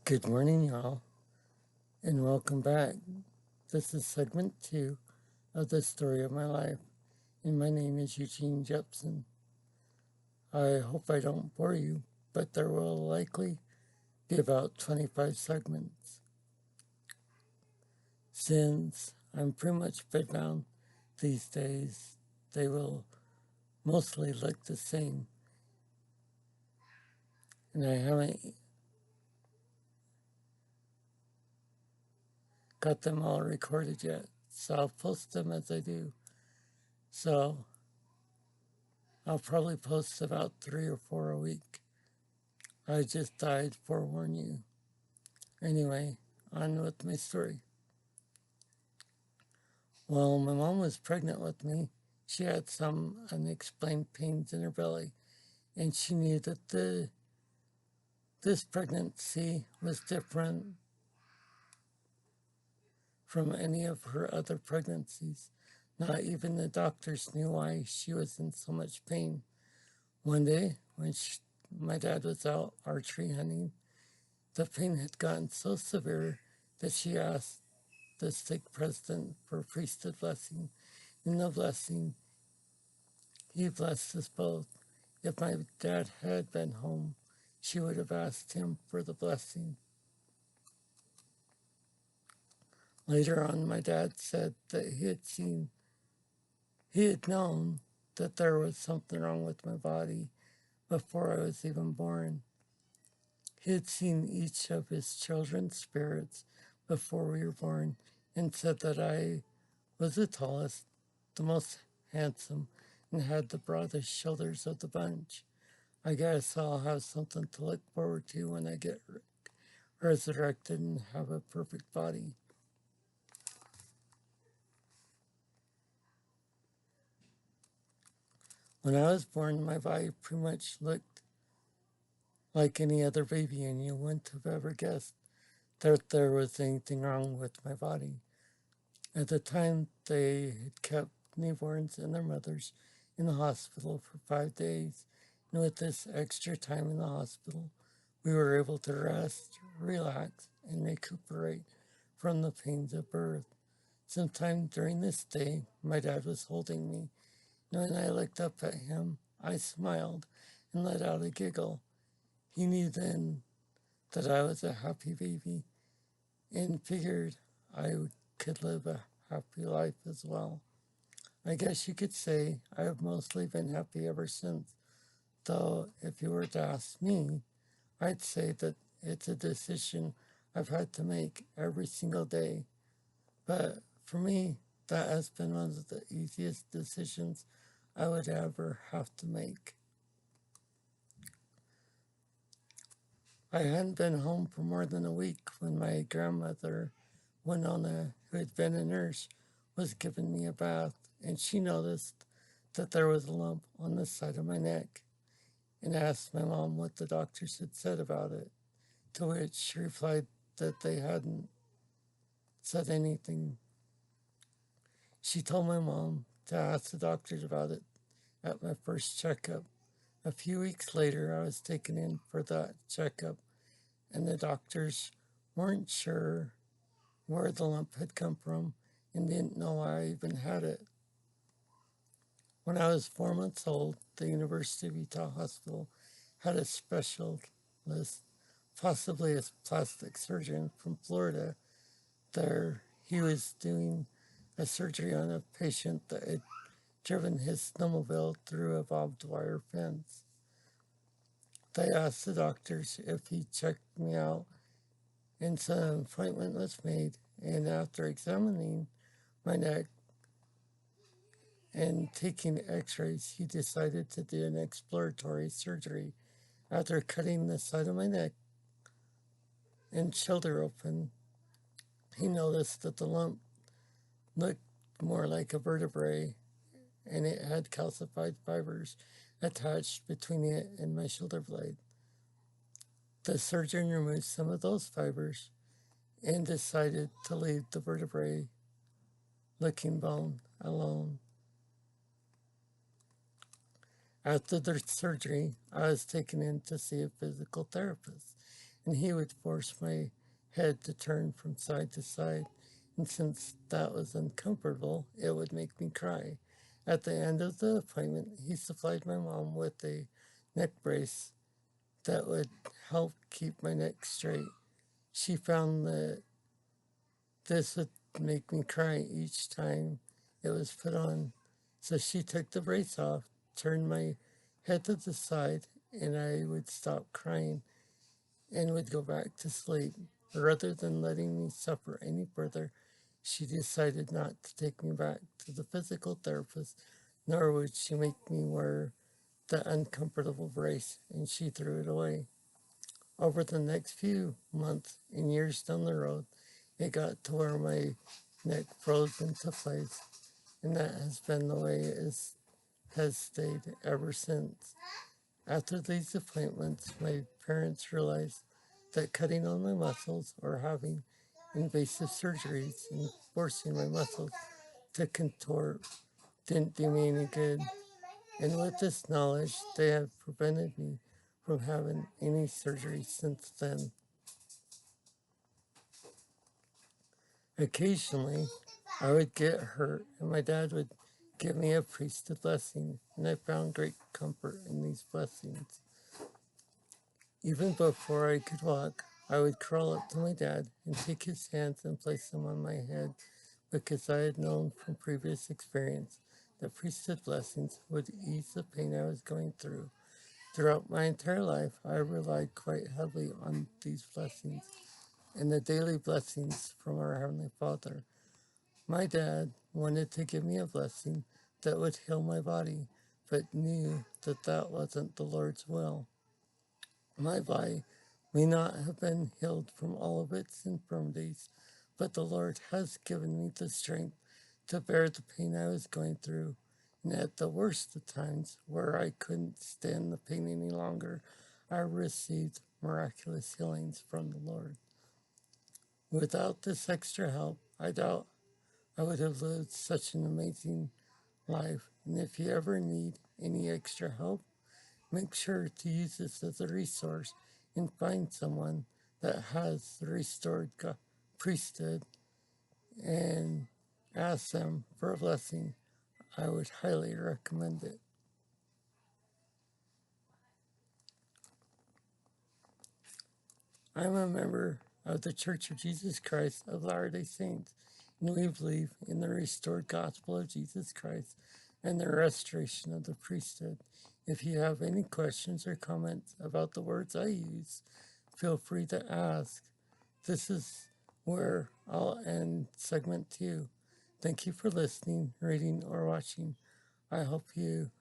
Good morning, y'all, and welcome back. This is segment 2 of the story of my life, and my name is Eugene Jepson. I hope I don't bore you, but there will likely be about 25 segments. Since I'm pretty much bedbound these days, they will mostly look the same, and I haven't got them all recorded yet, so I'll post them as I do. So I'll probably post about 3 or 4 a week. I just died, forewarn you. Anyway, on with my story. While my mom was pregnant with me, she had some unexplained pains in her belly, and she knew that this pregnancy was different from any of her other pregnancies. Not even the doctors knew why she was in so much pain. One day, when my dad was out archery hunting, the pain had gotten so severe that she asked the stake president for a priesthood blessing. In the blessing, he blessed us both. If my dad had been home, she would have asked him for the blessing. Later on, my dad said that he had known that there was something wrong with my body before I was even born. He had seen each of his children's spirits before we were born and said that I was the tallest, the most handsome, and had the broadest shoulders of the bunch. I guess I'll have something to look forward to when I get resurrected and have a perfect body. When I was born, my body pretty much looked like any other baby, and you wouldn't have ever guessed that there was anything wrong with my body. At the time, they had kept newborns and their mothers in the hospital for 5 days, and with this extra time in the hospital, we were able to rest, relax, and recuperate from the pains of birth. Sometime during this day, my dad was holding me, and when I looked up at him, I smiled and let out a giggle. He knew then that I was a happy baby and figured I could live a happy life as well. I guess you could say I have mostly been happy ever since, though if you were to ask me, I'd say that it's a decision I've had to make every single day. But for me, that has been one of the easiest decisions I would ever have to make. I hadn't been home for more than a week when my grandmother, Winona, who had been a nurse, was giving me a bath, and she noticed that there was a lump on the side of my neck and asked my mom what the doctors had said about it, to which she replied that they hadn't said anything. She told my mom to ask the doctors about it at my first checkup. A few weeks later, I was taken in for that checkup, and the doctors weren't sure where the lump had come from and didn't know why I even had it. When I was 4 months old, the University of Utah Hospital had a specialist, possibly a plastic surgeon from Florida. There, he was doing a surgery on a patient that had driven his snowmobile through a barbed wire fence. They asked the doctors if he checked me out, and so an appointment was made, and after examining my neck and taking x-rays, he decided to do an exploratory surgery. After cutting the side of my neck and shoulder open, he noticed that the lump looked more like a vertebrae, and it had calcified fibers attached between it and my shoulder blade. The surgeon removed some of those fibers and decided to leave the vertebrae looking bone alone. After the surgery, I was taken in to see a physical therapist, and he would force my head to turn from side to side. And since that was uncomfortable, it would make me cry. At the end of the appointment, he supplied my mom with a neck brace that would help keep my neck straight. She found that this would make me cry each time it was put on. So she took the brace off, turned my head to the side, and I would stop crying and would go back to sleep. Rather than letting me suffer any further, she decided not to take me back to the physical therapist, nor would she make me wear the uncomfortable brace, and she threw it away. Over the next few months and years down the road, it got to where my neck froze into place, and that has been the way has stayed ever since. After these appointments, my parents realized that cutting on my muscles or having invasive surgeries and forcing my muscles to contort didn't do me any good. And with this knowledge, they have prevented me from having any surgery since then. Occasionally, I would get hurt, and my dad would give me a priesthood blessing, and I found great comfort in these blessings. Even before I could walk, I would crawl up to my dad and take his hands and place them on my head because I had known from previous experience that priesthood blessings would ease the pain I was going through. Throughout my entire life, I relied quite heavily on these blessings and the daily blessings from our Heavenly Father. My dad wanted to give me a blessing that would heal my body, but knew that that wasn't the Lord's will. My body may not have been healed from all of its infirmities, but the Lord has given me the strength to bear the pain I was going through. And at the worst of times, where I couldn't stand the pain any longer, I received miraculous healings from the Lord. Without this extra help, I doubt I would have lived such an amazing life. And if you ever need any extra help, make sure to use this as a resource and find someone that has the restored priesthood and ask them for a blessing. I would highly recommend it. I'm a member of the Church of Jesus Christ of Latter-day Saints, and we believe in the restored gospel of Jesus Christ and the restoration of the priesthood. If you have any questions or comments about the words I use, feel free to ask. This is where I'll end segment 2. Thank you for listening, reading, or watching. I hope you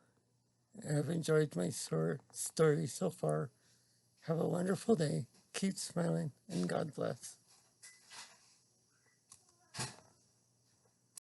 have enjoyed my story so far. Have a wonderful day. Keep smiling, and God bless.